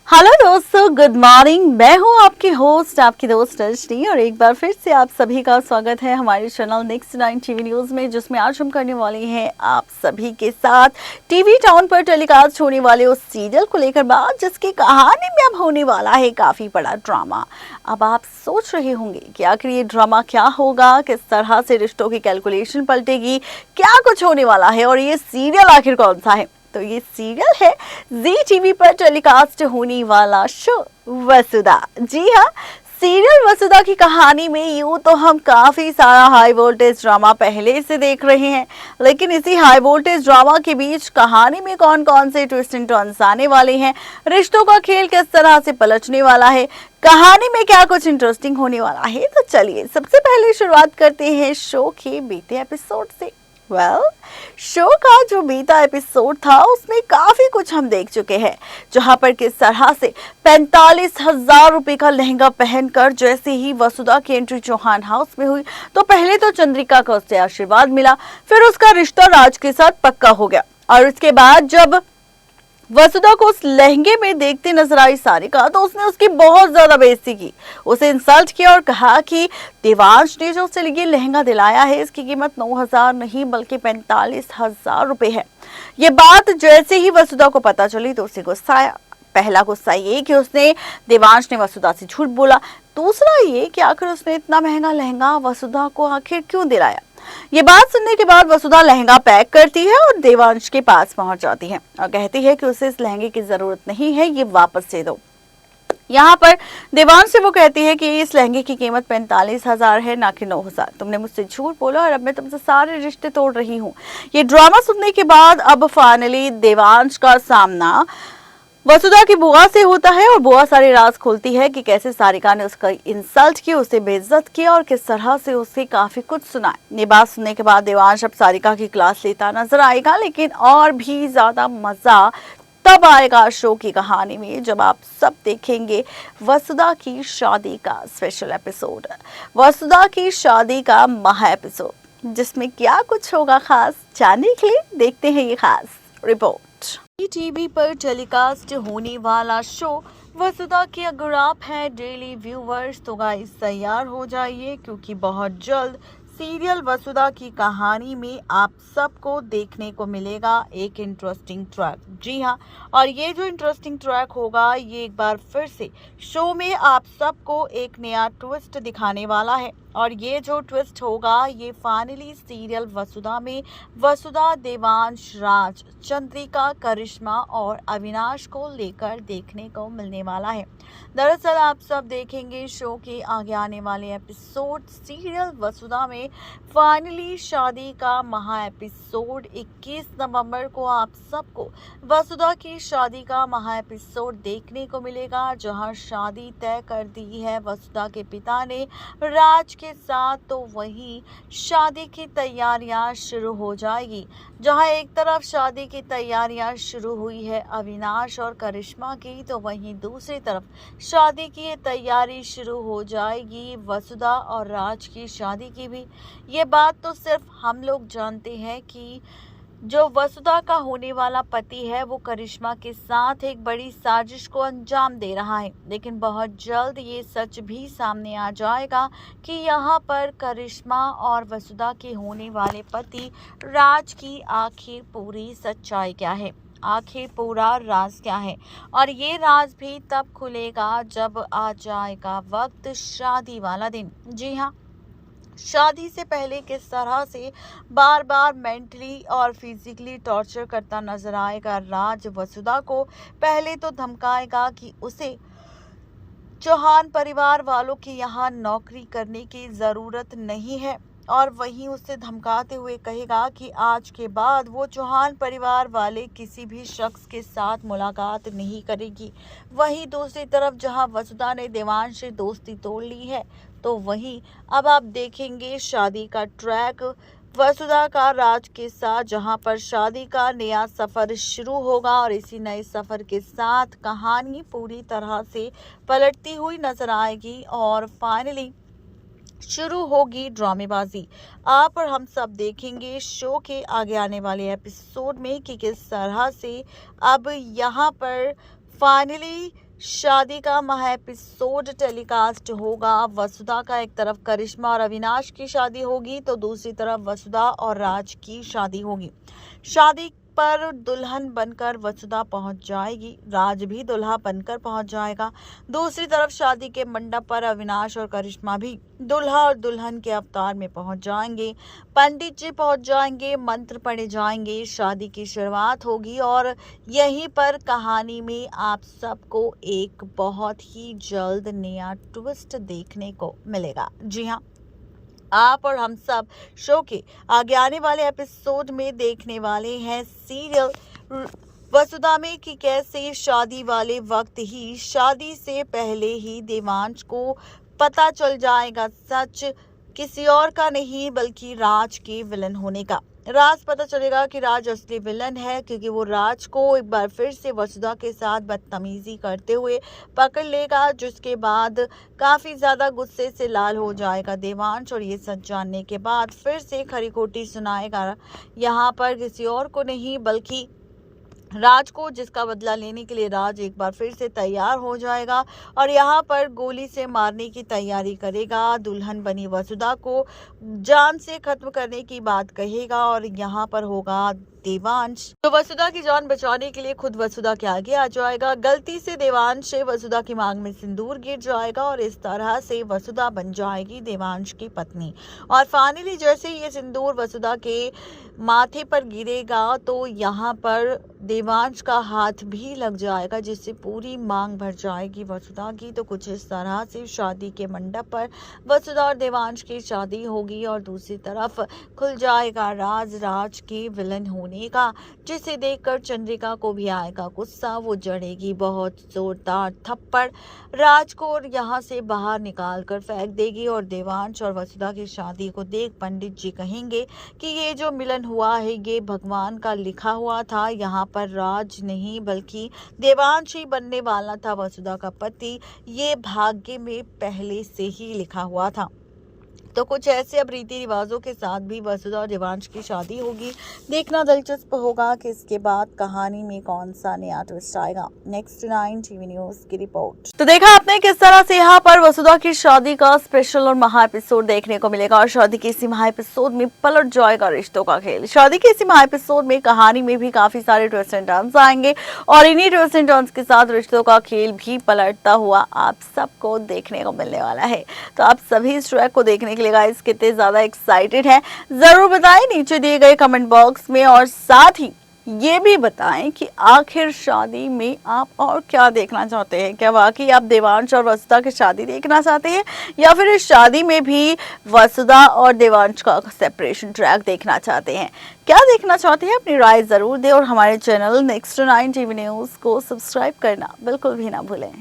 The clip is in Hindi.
हेलो दोस्तों, गुड मॉर्निंग। मैं हूं आपकी होस्ट, आपकी दोस्त रजनी, और एक बार फिर से आप सभी का स्वागत है हमारे चैनल नेक्स्ट 9 टीवी न्यूज में, जिसमें आज हम करने वाले हैं आप सभी के साथ टीवी टाउन पर टेलीकास्ट होने वाले उस सीरियल को लेकर बात, जिसकी कहानी में अब होने वाला है काफी बड़ा ड्रामा। अब आप सोच रहे होंगे कि आखिर ये ड्रामा क्या होगा, किस तरह से रिश्तों की कैलकुलेशन पलटेगी, क्या कुछ होने वाला है और ये सीरियल आखिर कौन सा है। तो ये सीरियल है जी टीवी पर टेलीकास्ट होने वाला शो वसुधा। जी हाँ, सीरियल वसुधा की कहानी में यूं तो हम काफी सारा हाई वोल्टेज ड्रामा पहले से देख रहे हैं, लेकिन इसी हाई वोल्टेज ड्रामा के बीच कहानी में कौन कौन से ट्विस्ट एंड टर्न्स आने वाले हैं, रिश्तों का खेल किस तरह से पलटने वाला है, कहानी में क्या कुछ इंटरेस्टिंग होने वाला है। तो चलिए सबसे पहले शुरुआत करते हैं शो के बीते एपिसोड से। शो का जो बीता एपिसोड था उसमें काफी कुछ हम देख चुके हैं, जहां पर किस तरह से 45,000 रुपए का लहंगा पहनकर जैसे ही वसुधा की एंट्री चौहान हाउस में हुई, तो पहले तो चंद्रिका को उससे आशीर्वाद मिला, फिर उसका रिश्ता राज के साथ पक्का हो गया, और उसके बाद जब वसुधा को उस लहंगे में देखते नजर आई सारिका, तो उसने उसकी बहुत ज्यादा बेइज्जती की, उसे इंसल्ट किया और कहा कि देवांश ने जो उसे ये लहंगा दिलाया है इसकी कीमत 9,000 नहीं बल्कि 45,000 रुपए है। ये बात जैसे ही वसुधा को पता चली तो उसे गुस्सा आया। पहला गुस्सा ये कि उसने देवांश ने वसुधा से झूठ बोला, दूसरा ये कि आखिर उसने इतना महंगा लहंगा वसुधा को आखिर क्यों दिलाया। ये बात सुनने के बाद वसुधा लहंगा पैक करती है और देवांश के पास पहुंच जाती है और कहती है कि उसे इस लहंगे की जरूरत नहीं है, ये वापस दे दो। यहाँ पर देवांश से वो कहती है कि इस लहंगे की कीमत 45,000 है, ना कि 9,000। तुमने मुझसे झूठ बोला और अब मैं तुमसे सारे रिश्ते तोड़ रही हूँ। ये ड्रामा सुनने के बाद अब फाइनली देवांश का सामना वसुधा की बुआ से होता है और बुआ सारे राज खोलती है कि कैसे सारिका ने उसका इंसल्ट की, उसे बेइज्जत किया और किस तरह से उसे काफी कुछ सुनाया। ये बात सुनने के बाद देवांश अब सारिका की क्लास लेता नजर आएगा, लेकिन और भी ज्यादा मजा तब आएगा शो की कहानी में जब आप सब देखेंगे वसुधा की शादी का स्पेशल एपिसोड, वसुधा की शादी का महा एपिसोड, जिसमें क्या कुछ होगा खास, जानने के लिए देखते हैं ये खास रिपोर्ट। टीवी पर टेलीकास्ट होने वाला शो वसुधा के अगर आप हैं डेली व्यूवर्स तो गाइस तैयार हो जाइए, क्योंकि बहुत जल्द सीरियल वसुधा की कहानी में आप सबको देखने को मिलेगा एक इंटरेस्टिंग ट्रैक। जी हाँ, और ये जो इंटरेस्टिंग ट्रैक होगा ये एक बार फिर से शो में आप सबको एक नया ट्विस्ट दिखाने वाला है, और ये जो ट्विस्ट होगा ये फाइनली सीरियल वसुधा में वसुधा, देवांश, राज, चंद्रिका, करिश्मा और अविनाश को लेकर देखने को मिलने वाला है। दरअसल आप सब देखेंगे शो के आगे आने वाले एपिसोड सीरियल वसुधा में फाइनली शादी का महा एपिसोड 21 नवंबर को आप सबको वसुधा की शादी का महा एपिसोड देखने को मिलेगा, जहां शादी तय कर दी है वसुधा के पिता ने राज के साथ। तो वहीं शादी की तैयारियां शुरू हो जाएगी, जहां एक तरफ शादी की तैयारियां शुरू हुई है अविनाश और करिश्मा की, तो वहीं दूसरी तरफ शादी की तैयारी शुरू हो जाएगी वसुधा और राज की शादी की भी। ये बात तो सिर्फ हम लोग जानते हैं कि जो वसुधा का होने वाला पति है वो करिश्मा के साथ एक बड़ी साजिश को अंजाम दे रहा है, लेकिन बहुत जल्द ये सच भी सामने आ जाएगा कि यहाँ पर करिश्मा और वसुधा के होने वाले पति राज की आखिर पूरी सच्चाई क्या है, आखिर पूरा राज क्या है। और ये राज भी तब खुलेगा जब आ जाएगा वक्त शादी वाला दिन। जी हाँ, शादी से पहले किस तरह से बार बार मेंटली और फिजिकली टॉर्चर करता नजर आएगा राज वसुधा को। पहले तो धमकाएगा कि उसे चौहान परिवार वालों के यहाँ नौकरी करने की जरूरत नहीं है, और वहीं उससे धमकाते हुए कहेगा कि आज के बाद वो चौहान परिवार वाले किसी भी शख्स के साथ मुलाकात नहीं करेगी। वहीं दूसरी तरफ जहां वसुधा ने देवांश से दोस्ती तोड़ ली है, तो वहीं अब आप देखेंगे शादी का ट्रैक वसुधा का राज के साथ, जहां पर शादी का नया सफर शुरू होगा, और इसी नए सफर के साथ कहानी पूरी तरह से पलटती हुई नजर आएगी और फाइनली शुरू होगी ड्रामेबाजी। आप और हम सब देखेंगे शो के आगे आने वाले एपिसोड में कि किस तरह से अब यहाँ पर फाइनली शादी का महा एपिसोड टेलीकास्ट होगा। वसुधा का एक तरफ करिश्मा और अविनाश की शादी होगी तो दूसरी तरफ वसुधा और राज की शादी होगी। शादी पर दुल्हन बनकर वसुधा पहुंच जाएगी, राज भी दुल्हा बनकर पहुंच जाएगा। दूसरी तरफ शादी के मंडप पर अविनाश और करिश्मा भी दुल्हा और दुल्हन के अवतार में पहुंच जाएंगे। पंडित जी पहुंच जाएंगे, मंत्र पढ़े जाएंगे, शादी की शुरुआत होगी और यहीं पर कहानी में आप सबको एक बहुत ही जल्द नया ट्विस्ट देखने को मिलेगा। जी हाँ, आप और हम सब शो के आगे आने वाले एपिसोड में देखने वाले हैं सीरियल वसुधा में कि कैसे शादी वाले वक्त ही, शादी से पहले ही देवांश को पता चल जाएगा सच किसी और का नहीं बल्कि राज के विलन होने का। राज पता चलेगा कि राज असली विलन है क्योंकि वो राज को एक बार फिर से वसुधा के साथ बदतमीजी करते हुए पकड़ लेगा, जिसके बाद काफी ज्यादा गुस्से से लाल हो जाएगा देवांश और ये सच जानने के बाद फिर से खरी खोटी सुनाएगा यहाँ पर किसी और को नहीं बल्कि राज को, जिसका बदला लेने के लिए राज एक बार फिर से तैयार हो जाएगा और यहाँ पर गोली से मारने की तैयारी करेगा। दुल्हन बनी वसुधा को जान से खत्म करने की बात कहेगा और यहाँ पर होगा देवांश तो वसुधा की जान बचाने के लिए खुद वसुधा के आगे आ जाएगा। गलती से देवांश वसुधा की मांग में सिंदूर गिर जाएगा और इस तरह से वसुधा बन जाएगी देवांश की पत्नी। और फाइनली जैसे ये सिंदूर वसुधा के माथे पर गिरेगा तो यहाँ पर देवांश का हाथ भी लग जाएगा, जिससे पूरी मांग भर जाएगी वसुधा की। तो कुछ इस तरह से शादी के मंडप पर वसुधा और देवांश की शादी होगी और दूसरी तरफ खुल जाएगा राज के विलन होने का, जिसे देखकर चंद्रिका को भी आएगा गुस्सा। वो जड़ेगी बहुत जोरदार थप्पड़ राज को और यहाँ से बाहर निकाल कर फेंक देगी। और देवांश और वसुधा की शादी को देख पंडित जी कहेंगे कि ये जो मिलन हुआ है ये भगवान का लिखा हुआ था। यहाँ पर राज नहीं बल्कि देवांश ही बनने वाला था वसुधा का पति, ये भाग्य में पहले से ही लिखा हुआ था। तो कुछ ऐसे अब रीति रिवाजों के साथ भी वसुधा और देवांश की शादी होगी। देखना दिलचस्प होगा कि इसके बाद कहानी में कौन सा नया ट्विस्ट आएगा। नेक्स्ट 9 टीवी न्यूज की रिपोर्ट। तो देखा आपने किस तरह से यहाँ पर वसुधा की शादी का स्पेशल और महा एपिसोड देखने को मिलेगा और शादी के इसी महा एपिसोड में पलट जाएगा रिश्तों का खेल। शादी के इसी महा एपिसोड में कहानी में भी काफी सारे ट्विस्ट एंड टर्न्स आएंगे और इन्हीं ट्विस्ट एंड टर्न्स के साथ रिश्तों का खेल भी पलटता हुआ आप सबको देखने को मिलने वाला है। तो आप सभी इस ट्रैक को देखने के लिए गाइस कितने ज्यादा एक्साइटेड हैं जरूर बताएं नीचे दिए गए कमेंट बॉक्स में और साथ ही ये भी बताएं कि आखिर शादी में आप और क्या देखना चाहते हैं। क्या वाकई आप देवांश और वसुधा की शादी देखना चाहते हैं या फिर इस शादी में भी वसुधा और देवांश का सेपरेशन ट्रैक देखना चाहते हैं। क्या देखना चाहते हैं अपनी राय जरूर दें और हमारे चैनल नेक्स्ट 9 टीवी न्यूज को सब्सक्राइब करना बिल्कुल भी ना भूलें।